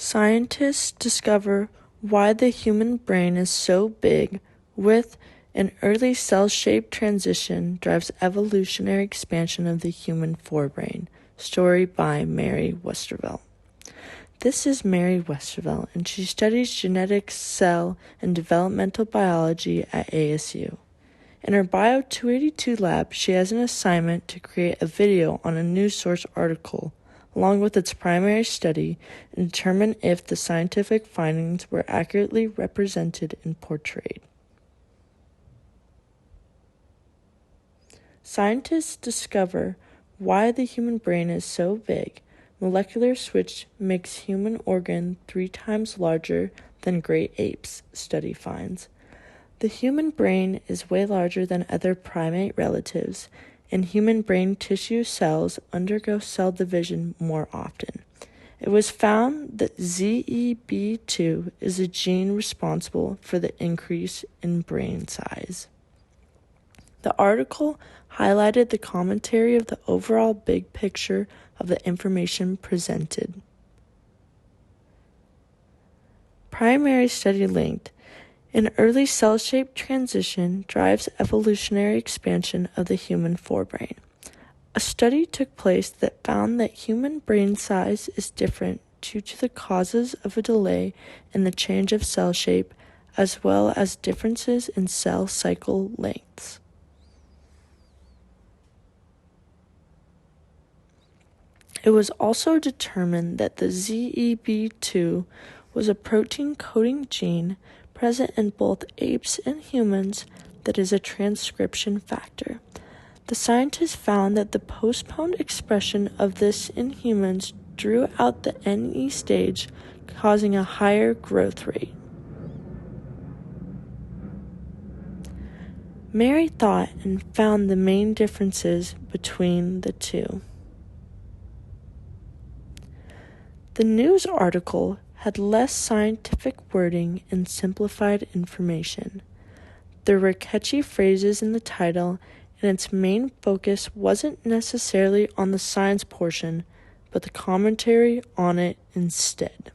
Scientists discover why the human brain is so big with an early cell-shaped transition drives evolutionary expansion of the human forebrain. Story by Mary Westervelt. This is Mary Westervelt, and she studies genetics, cell, and developmental biology at ASU. In her Bio 282 lab, she has an assignment to create a video on a news source article, along with its primary study, and determine if the scientific findings were accurately represented and portrayed. Scientists discover why the human brain is so big. Molecular switch makes human organ 3 times larger than great apes, study finds. The human brain is way larger than other primate relatives, and human brain tissue cells undergo cell division more often. It was found that ZEB2 is a gene responsible for the increase in brain size. The article highlighted the commentary of the overall big picture of the information presented. Primary study linked. An early cell-shaped transition drives evolutionary expansion of the human forebrain. A study took place that found that human brain size is different due to the causes of a delay in the change of cell shape, as well as differences in cell cycle lengths. It was also determined that the ZEB2 was a protein-coding gene present in both apes and humans that is a transcription factor. The scientists found that the postponed expression of this in humans drew out the NE stage, causing a higher growth rate. Mary thought and found the main differences between the two. The news article had less scientific wording and simplified information. There were catchy phrases in the title, and its main focus wasn't necessarily on the science portion, but the commentary on it instead.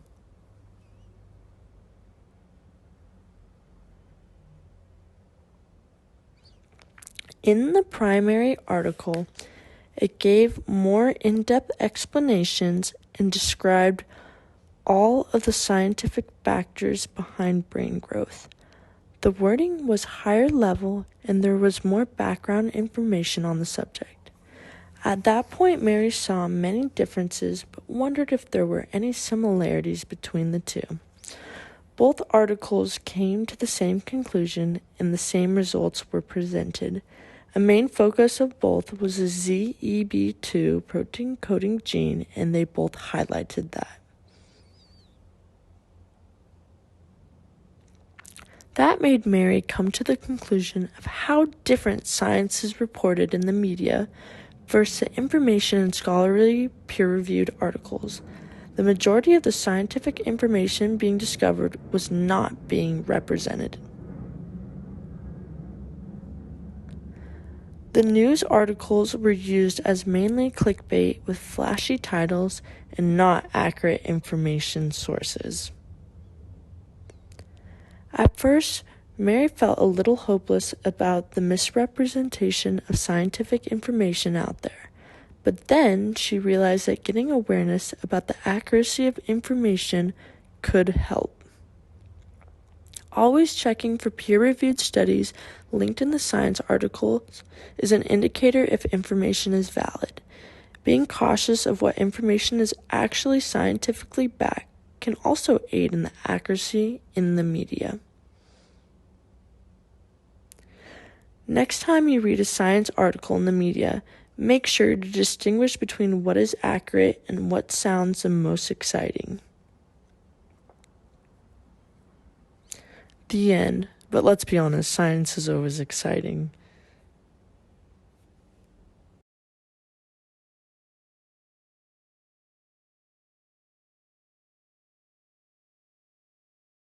In the primary article, it gave more in-depth explanations and described all of the scientific factors behind brain growth. The wording was higher level and there was more background information on the subject. At that point, Mary saw many differences but wondered if there were any similarities between the two. Both articles came to the same conclusion and the same results were presented. A main focus of both was the ZEB2 protein-coding gene, and they both highlighted that. That made Mary come to the conclusion of how different science is reported in the media versus the information in scholarly peer-reviewed articles. The majority of the scientific information being discovered was not being represented. The news articles were used as mainly clickbait with flashy titles and not accurate information sources. At first, Mary felt a little hopeless about the misrepresentation of scientific information out there, but then she realized that getting awareness about the accuracy of information could help. Always checking for peer-reviewed studies linked in the science articles is an indicator if information is valid. Being cautious of what information is actually scientifically backed can also aid in the accuracy in the media. Next time you read a science article in the media, make sure to distinguish between what is accurate and what sounds the most exciting. The end. But let's be honest, science is always exciting.